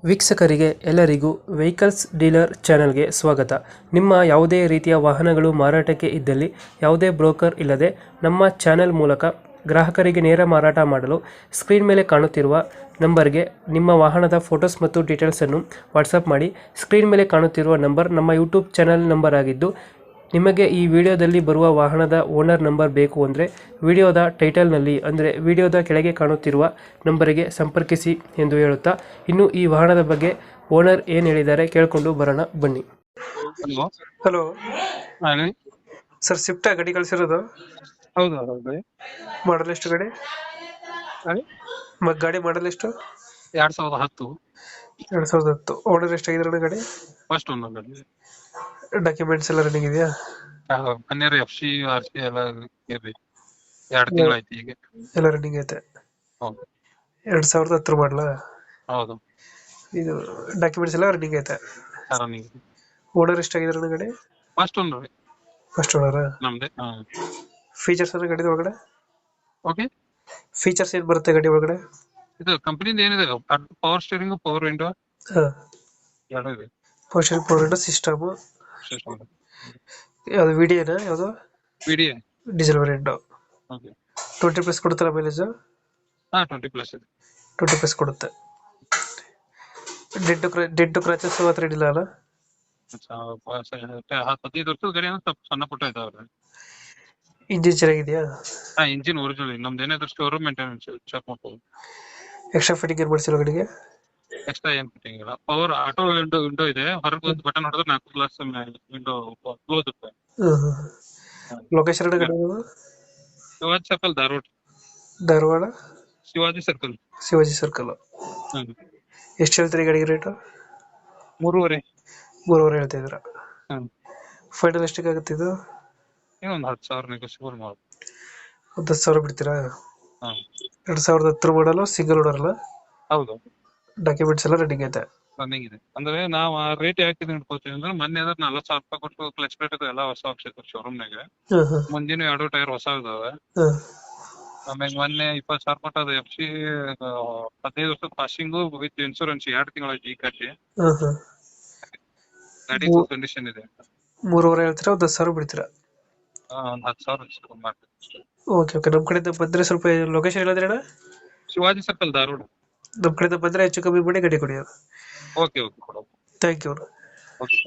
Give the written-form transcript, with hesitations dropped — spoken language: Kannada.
ವೀಕ್ಷಕರಿಗೆ ಎಲ್ಲರಿಗೂ ವೆಹಿಕಲ್ಸ್ ಡೀಲರ್ ಚಾನೆಲ್ಗೆ ಸ್ವಾಗತ. ನಿಮ್ಮ ಯಾವುದೇ ರೀತಿಯ ವಾಹನಗಳು ಮಾರಾಟಕ್ಕೆ ಇದ್ದಲ್ಲಿ ಯಾವುದೇ ಬ್ರೋಕರ್ ಇಲ್ಲದೆ ನಮ್ಮ ಚಾನೆಲ್ ಮೂಲಕ ಗ್ರಾಹಕರಿಗೆ ನೇರ ಮಾರಾಟ ಮಾಡಲು ಸ್ಕ್ರೀನ್ ಮೇಲೆ ಕಾಣುತ್ತಿರುವ ನಂಬರ್ಗೆ ನಿಮ್ಮ ವಾಹನದ ಫೋಟೋಸ್ ಮತ್ತು ಡೀಟೇಲ್ಸನ್ನು ವಾಟ್ಸಪ್ ಮಾಡಿ. ಸ್ಕ್ರೀನ್ ಮೇಲೆ ಕಾಣುತ್ತಿರುವ ನಂಬರ್ ನಮ್ಮ ಯೂಟ್ಯೂಬ್ ಚಾನೆಲ್ ನಂಬರ್ ಆಗಿದ್ದು, ನಿಮಗೆ ಈ ವಿಡಿಯೋದಲ್ಲಿ ಬರುವ ವಾಹನದ ಓನರ್ ನಂಬರ್ ಬೇಕು ಅಂದರೆ ವಿಡಿಯೋದ ಟೈಟಲ್ನಲ್ಲಿ ಅಂದರೆ ವಿಡಿಯೋದ ಕೆಳಗೆ ಕಾಣುತ್ತಿರುವ ನಂಬರಿಗೆ ಸಂಪರ್ಕಿಸಿ ಎಂದು ಹೇಳುತ್ತಾ, ಇನ್ನು ಈ ವಾಹನದ ಬಗ್ಗೆ ಓನರ್ ಏನು ಹೇಳಿದ್ದಾರೆ ಕೇಳಿಕೊಂಡು ಬರೋಣ ಬನ್ನಿ. ಹಲೋ. ಹಲೋ ಹೇಳಿ. ಸರ್, ಸ್ವಿಫ್ಟ್ ಗಾಡಿ ಕಳಿಸಿರೋದು? ಹೌದು ಹೌದು. ಮಾಡಲ್ ಎಷ್ಟು ಗಾಡಿ? ಹೇಳಿ. ಗಾಡಿ ಮಾಡಲ್ ಎಷ್ಟು? 2010 2010. ಓನರ್ ಎಷ್ಟಾಗಿದ್ರೆ ಗಾಡಿ? ಫಸ್ಟ್ ಒಂದು ಡಾಕ್ಯುಮೆಂಟ್ಸ್ ಎಲ್ಲ ರನ್ನಿಂಗ್ ಇದೆಯಾ? ಮನೆಯವ್ರ FC RC ಎಲ್ಲ ಇರ್ರಿ. 2 ತಿಂಗಳಾಯ್ತು ಈಗ. ಎಲ್ಲ ರನ್ನಿಂಗ್ ಐತೆ. ಹೌದು 2010 ಮಾಡಲ? ಹೌದು. ಇದು ಡಾಕ್ಯುಮೆಂಟ್ಸ್ ಎಲ್ಲ ರನ್ನಿಂಗ್ ಐತೆ. ರನ್ನಿಂಗ್. ಓನರ್ ಎಷ್ಟಾಗಿದ್ರೆ ಗಾಡಿ? ಫಸ್ಟ್ ಒಂದು ರೀ. First owner. ನಮ್ದೆ. ಫೀಚರ್ಸ್ ಎಲ್ಲ ಗಾಡಿ ಒಳಗಡೆ? ಓಕೆ. ಫೀಚರ್ಸ್ ಏನ್ ಬರುತ್ತೆ ಗಾಡಿ ಒಳಗಡೆ? ಇದು ಕಂಪನಿದ ಏನಿದೆ, ಪವರ್ ಸ್ಟೀರಿಂಗ್, ಪವರ್ ವಿಂಡೋ ಹಾ, ಎರಡು ಇದೆ. Power system. ಯಾವುದು ವಿಡಿಯೋನ? ಯಾವುದು ವಿಡಿಯೋ ಡೀಸೆಲ್ ವೇರಿಯಂಟ್? ಓಕೆ. 20+ ಕೊಡುತ್ತಲ್ಲ ಮೈಲೇಜ್? 20+ ಇದೆ. 20+ ಕೊಡುತ್ತೆ. ಡೆಂಟು ಕ್ರಾಚಸ್ ಹತ್ರ ಇಡಿಲ್ಲ ಅಲ್ಲ? 15 ವರ್ಷದ ಗಾಡಿ ಅಂದ್ರೆ ಸ್ವಲ್ಪ ಸಣ್ಣ ಪುಟ್ಟ ಇದಾವ್ರೆ. ಇಂಜಿನ್ ಚೆನ್ನಾಗಿದೆಯಾ? Engine original. ನಮ್ದು ಏನಾದ್ರು ಸ್ಟೋರ್ ಮೇಂಟೆನೆನ್ಸ್ ಚೆಕ್ ಮಾಡ್ಬೋದು. ಎಕ್ಸ್ಟ್ರಾ ಫಿಟ್ಟಿಂಗ್ ಏನ್ ಮಾಡಿಸಿಲ್ಲ ಗಾಡಿಗೆ? ಎಕ್ಸ್ಟ್ರಾ ಏನ್ ಫಿಟ್ಟಿಂಗ್ ಇಲ್ಲ. ಪವರ್ ಆಟೋ ವಿಂಡೋ ಇದೆ. ಹೊರಗೆ ಒಂದು ಬಟನ್ ಹೊಡೆದ್ರೆ 4 ಗ್ಲಾಸ್ ವಿಂಡೋ ಕ್ಲೋಸ್ ಇರುತ್ತೆ. ಲೊಕೇಶನ್ ಗಾಡಿ? Shivaji circle, Dharwad. Dharwad Shivaji circle. Shivaji circle. ಎಷ್ಟು ಹೇಳ್ತೀರಿ ಗಾಡಿಗೆ ರೇಟ್? 3.5. 3.5 ಹೇಳ್ತಾ ಇದ್ರ? ಫೈನಲ್ ಎಷ್ಟಕ್ಕೆ ಆಗುತ್ತೆ ಇದು? ಇನ್ನೊಂದು 10,000 ನೆಗೋಷಿಯಬಲ್ ಮಾಡಿ. 10,000 ಬಿಡ್ತೀರಾ? 2010 ಮಾಡಲು, ಸಿಂಗಲ್ ಓನರ್ ಅಲ್ಲ? ಹೌದು. ಡಾಕ್ಯುಮೆಂಟ್ಸ್ ಎಲ್ಲ ರನ್ನಿಂಗ್ ಐತೆ? ರನ್ನಿಂಗ್ ಇದೆ. ಅಂದ್ರೆ ನಾವು ಆ ರೇಟ್ ಯಾಕೆ ನೋಡ್ಕೋತೀವಿ ಅಂದ್ರೆ, ಮೊನ್ನೆ ಅದ್ರ 40,000 ರೂಪಾಯಿ ಕೊಟ್ಟು ಕ್ಲಚ್ ಪ್ಲೇಟ್ ಎಲ್ಲ ಹೊಸ ಹಾಕ್ಸಿದ್ರು ಶೋರೂಮ್ನಾಗ. ಮುಂದಿನ 2 ಟೈರ್ ಹೊಸ ಇದಾವೆ. ಆಮೇಲೆ ಮೊನ್ನೆ 20,000 ಕೊಟ್ಟು ಅದು FC 15 ವರ್ಷದ ಪಾಸಿಂಗು ವಿತ್ ಇನ್ಶೂರೆನ್ಸ್ 2 ತಿಂಗಳಾಯ್ತು ಈ ಕಟ್ಟಿ. ಗಾಡಿ ಕಂಡೀಷನ್ ಇದೆ. 3.5 ಹೇಳ್ತೀರಾ? 10,000 ಬಿಡ್ತೀರಾ? ಒಂದು 10,000 ಮಾಡ್ತೀವಿ. Okay okay. ನಮ್ಮ ಕಡೆಯಿಂದ ಬಂದ್ರೆ ಸ್ವಲ್ಪ ಲೊಕೇಶನ್ ಹೇಳಿದ್ರೆ ಅಣ್ಣ? ಶಿವಾಜಿ ಸರ್ಕಲ್, ಧಾರವಾಡ. ನಮ್ಮ ಕಡೆಯಿಂದ ಬಂದ್ರೆ ಹೆಚ್ಚು ಕಮ್ಮಿ ಮಾಡಿ ಗಾಡಿ ಕೊಡಿ. Okay okay. Thank you. Okay.